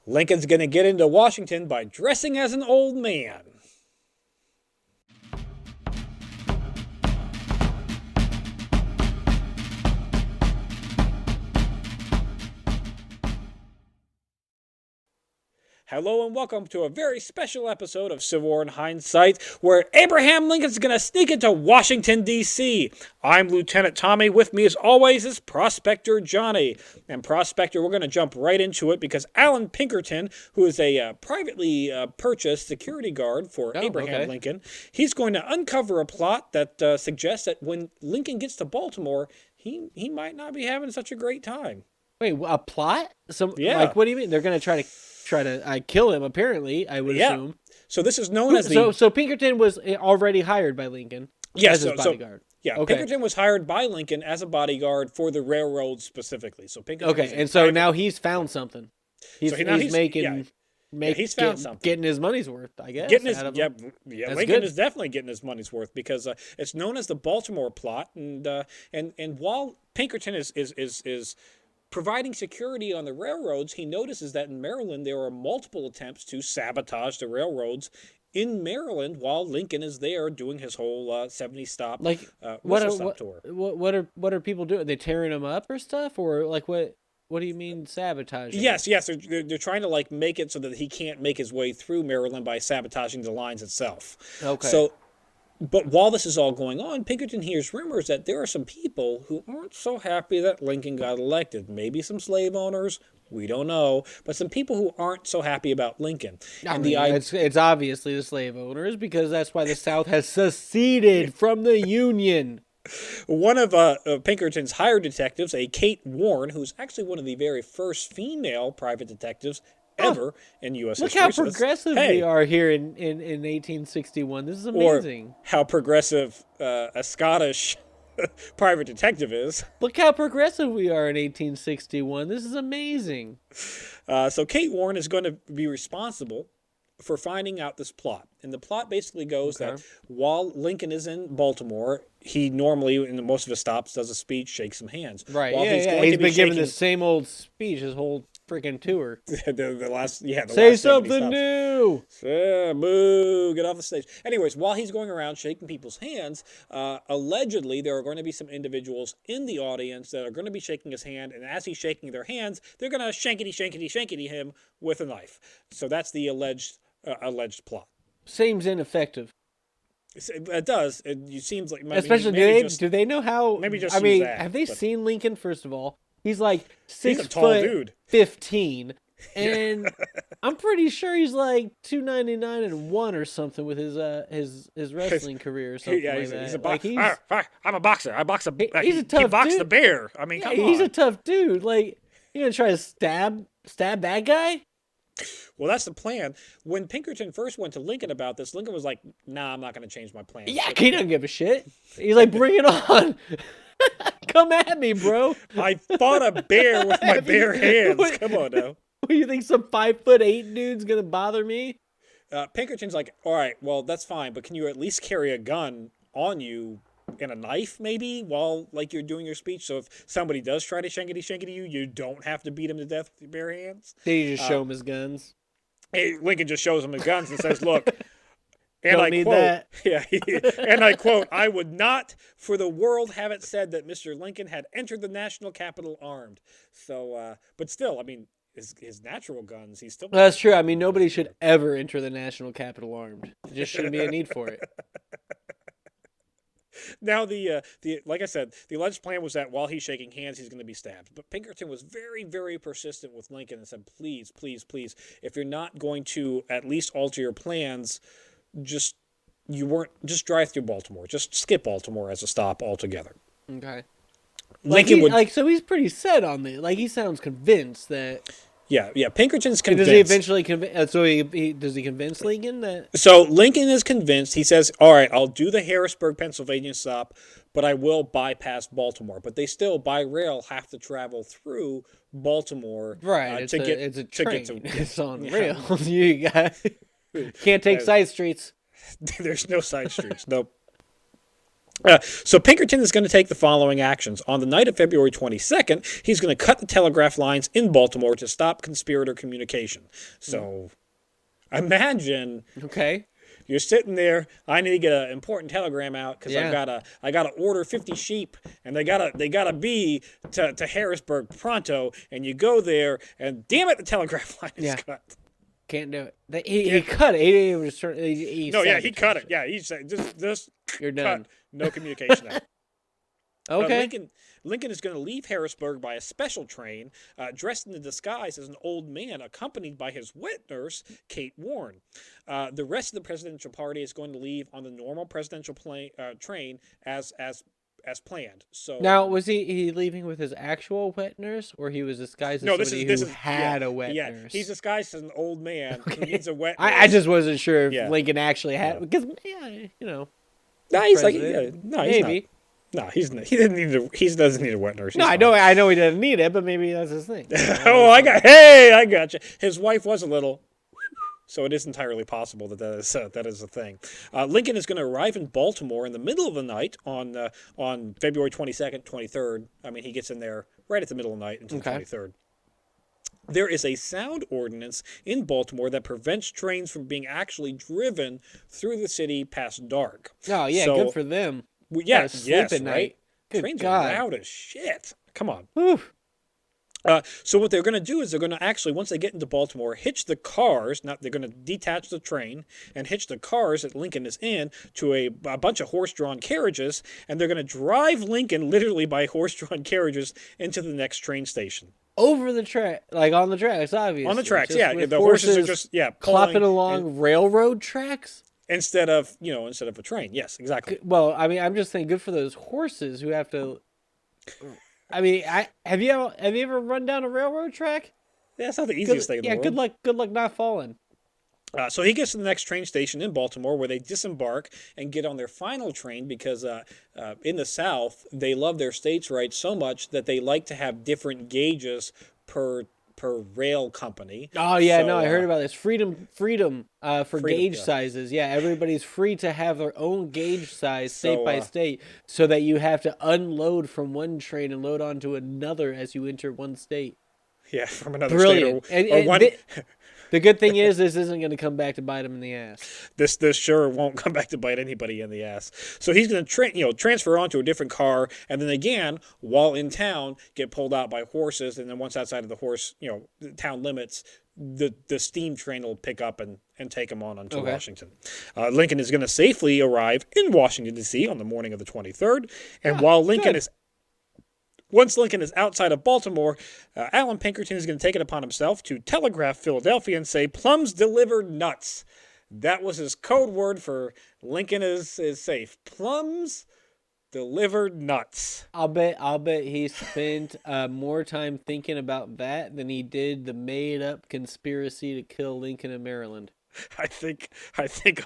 Lincoln's going to get into Washington by dressing as an old man. Hello and welcome to a very special episode of Civil War in Hindsight, where Abraham Lincoln's going to sneak into Washington, D.C. I'm Lieutenant Tommy. With me, as always, is Prospector Johnny. And Prospector, we're going to jump right into it because Alan Pinkerton, who is a privately purchased security guard for Abraham Lincoln, he's going to uncover a plot that suggests that when Lincoln gets to Baltimore, he might not be having such a great time. Wait, a plot? Yeah. Like, what do you mean? They're going to try to kill him, apparently, I would assume. So this is known as the... So Pinkerton was already hired by Lincoln as his bodyguard. Pinkerton was hired by Lincoln as a bodyguard for the railroad specifically. So Pinkerton and so now he's found something. He's found something. Getting his money's worth, I guess. Lincoln is definitely getting his money's worth because it's known as the Baltimore Plot, and while Pinkerton is providing security on the railroads, he notices that in Maryland there are multiple attempts to sabotage the railroads in Maryland while Lincoln is there doing his whole 70 stop tour. What are people doing? Are they tearing them up or stuff, or like what do you mean sabotaging? Yes, they're trying to make it so that he can't make his way through Maryland by sabotaging the lines itself. Okay. But while this is all going on, Pinkerton hears rumors that there are some people who aren't so happy that Lincoln got elected. Maybe some slave owners, we don't know, but some people who aren't so happy about Lincoln. It's obviously the slave owners, because that's why the South has seceded from the Union. One of Pinkerton's hired detectives, a Kate Warren, who's actually one of the very first female private detectives ever in U.S. history. Look how progressive we are here in 1861. This is amazing. Or how progressive a Scottish private detective is. Look how progressive we are in 1861. This is amazing. So Kate Warren is going to be responsible for finding out this plot. And the plot basically goes that while Lincoln is in Baltimore, he normally, in most of his stops, does a speech, shakes some hands. Right, he's been giving the same old speech his whole freaking tour. Say something new. Boo, get off the stage. Anyways, while he's going around shaking people's hands, allegedly there are going to be some individuals in the audience that are going to be shaking his hand, and as he's shaking their hands, they're going to shankety him with a knife. So that's the alleged plot. Seems ineffective. It does. It seems like especially do they know how? Maybe just. Have they seen Lincoln? First of all, he's like 6 foot, tall dude. 15, and I'm pretty sure he's like 299 and 1 or something with his wrestling career or something like that. He's a boxer. I'm a boxer. I box a. He's a tough dude. He boxed the bear. I mean, come on. He's a tough dude. Like, you gonna try to stab that guy? Well, that's the plan. When Pinkerton first went to Lincoln about this, Lincoln was like, nah, I'm not going to change my plan. Yeah, he doesn't give a shit. He's like, bring it on. Come at me, bro. I fought a bear with my bare hands. Come on now. What do you think, some 5'8" dude's going to bother me? Pinkerton's like, all right, well, that's fine, but can you at least carry a gun on you and a knife, maybe, while you're doing your speech? So if somebody does try to shankety you don't have to beat him to death with your bare hands. Did he just show him his guns? Lincoln just shows him his guns and says, look, and don't I need quote, that. and I quote, I would not for the world have it said that Mr. Lincoln had entered the national capital armed. So, but still, I mean, his natural guns, he's still... Well, that's true. I mean, nobody should ever enter the national capital armed. There just shouldn't be a need for it. Now, like I said, the alleged plan was that while he's shaking hands, he's going to be stabbed. But Pinkerton was very, very persistent with Lincoln and said, please, if you're not going to at least alter your plans, just drive through Baltimore. Just skip Baltimore as a stop altogether. Okay. So he's pretty set on it. Like, he sounds convinced that... Yeah. Pinkerton's convinced. Does he eventually convince? So does he convince Lincoln that? So Lincoln is convinced. He says, "All right, I'll do the Harrisburg, Pennsylvania stop, but I will bypass Baltimore." But they still, by rail, have to travel through Baltimore. Right. It's a train. It's on rails. You can't take side streets. There's no side streets. Nope. So Pinkerton is going to take the following actions. On the night of February 22nd, he's going to cut the telegraph lines in Baltimore to stop conspirator communication. So imagine Okay. you're sitting there. I need to get an important telegram out because Yeah. I gotta order 50 sheep, and they gotta be to Harrisburg pronto. And you go there, and damn it, the telegraph line is Yeah. cut. Can't do it. He cut it. He was trying. He No, yeah, he sabotaged cut it. it. Yeah, he said just You're cut. done. No communication out. Okay. Lincoln is going to leave Harrisburg by a special train, dressed in a disguise as an old man, accompanied by his wet nurse, Kate Warren. The rest of the presidential party is going to leave on the normal presidential train as planned. So Now, was he leaving with his actual wet nurse, or he was disguised as no, somebody who had a wet nurse? He's disguised as an old man who needs a wet nurse. I just wasn't sure if Yeah. Lincoln actually had because you know. No, he's like president. no, he's Maybe. not. No, he's not. He doesn't need a wet nurse. No, He's I know he doesn't need it, but maybe that's his thing. Oh, I got you. His wife was a little, so it is entirely possible that is a thing. Lincoln is going to arrive in Baltimore in the middle of the night on February 22nd, 23rd. I mean, he gets in there right at the middle of the night until the 23rd. There is a sound ordinance in Baltimore that prevents trains from being actually driven through the city past dark. Oh yeah, So, good for them. Yeah, Gotta sleep yes, at night. right? Good Trains God. are loud as shit. Come on. Whew. So what they're going to do is they're going to actually, once they get into Baltimore, hitch the cars. They're going to detach the train and hitch the cars that Lincoln is in to a bunch of horse-drawn carriages, and they're going to drive Lincoln literally by horse-drawn carriages into the next train station. Over the track, like on the tracks, obviously. On the tracks, Just yeah. with The horses are just clopping pulling along railroad tracks. instead of a train. Yes, exactly. Well, I mean, I'm just saying, good for those horses who have to. I mean, have you ever run down a railroad track? Yeah, that's not the easiest thing in the world. Yeah, good luck not falling. So he gets to the next train station in Baltimore where they disembark and get on their final train because in the South, they love their states' rights so much that they like to have different gauges per rail company. Oh yeah, So, no, I heard about this. Freedom for gauge yeah. sizes. Yeah, everybody's free to have their own gauge size state by So, state, so that you have to unload from one train and load onto another as you enter one state. Yeah, from another Brilliant. state. Or one, The good thing is this isn't going to come back to bite him in the ass. this sure won't come back to bite anybody in the ass. So he's going to transfer onto a different car, and then again, while in town, get pulled out by horses, and then once outside of the town limits, the steam train will pick up and take him on to Washington. Lincoln is going to safely arrive in Washington, D.C. on the morning of the 23rd, and while Lincoln good. Once Lincoln is outside of Baltimore, Alan Pinkerton is going to take it upon himself to telegraph Philadelphia and say, "Plums delivered nuts." That was his code word for Lincoln is safe. Plums delivered nuts. I'll bet he spent more time thinking about that than he did the made up conspiracy to kill Lincoln in Maryland. I think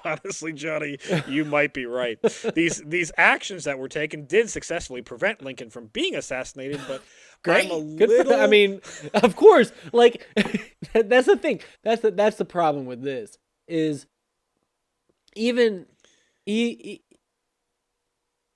honestly, Johnny, you might be right. These actions that were taken did successfully prevent Lincoln from being assassinated, but Great. I'm a Good for little... that. I mean, of course, like that's the thing. That's the problem with this is even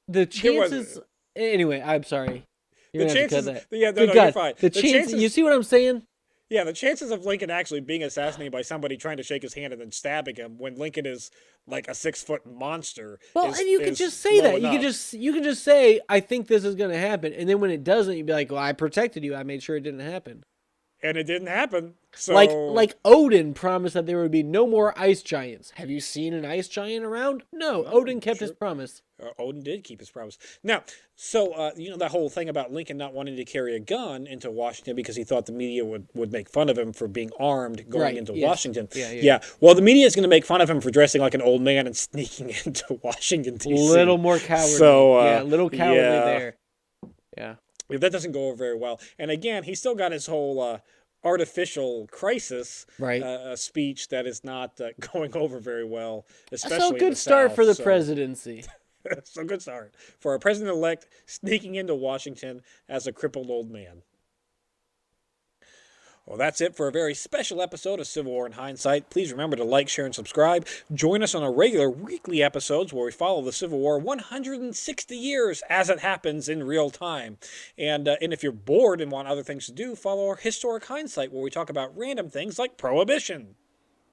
the chances. Anyway, I'm sorry. You're the gonna have to cut chances, that. yeah, no, Good no, God. you're fine. The chances. You see what I'm saying? Yeah, the chances of Lincoln actually being assassinated by somebody trying to shake his hand and then stabbing him when Lincoln is like a 6-foot monster. Well, and you can just say that. You can just say, "I think this is going to happen," and then when it doesn't, you'd be like, "Well, I protected you. I made sure it didn't happen." And it didn't happen. So Like Odin promised that there would be no more ice giants. Have you seen an ice giant around? No, Odin kept his promise. Odin did keep his promise. Now, so that whole thing about Lincoln not wanting to carry a gun into Washington because he thought the media would make fun of him for being armed going into Washington. Yeah. Well, the media is going to make fun of him for dressing like an old man and sneaking into Washington D.C. Little more cowardly. So little cowardly there. Yeah. That doesn't go over very well. And again, he's still got his whole artificial crisis speech that is not going over very well, especially So good start for the presidency. So good start for our president-elect sneaking into Washington as a crippled old man. Well, that's it for a very special episode of Civil War in Hindsight. Please remember to like, share, and subscribe. Join us on our regular weekly episodes where we follow the Civil War 160 years as it happens in real time. And if you're bored and want other things to do, follow our Historic Hindsight where we talk about random things like Prohibition.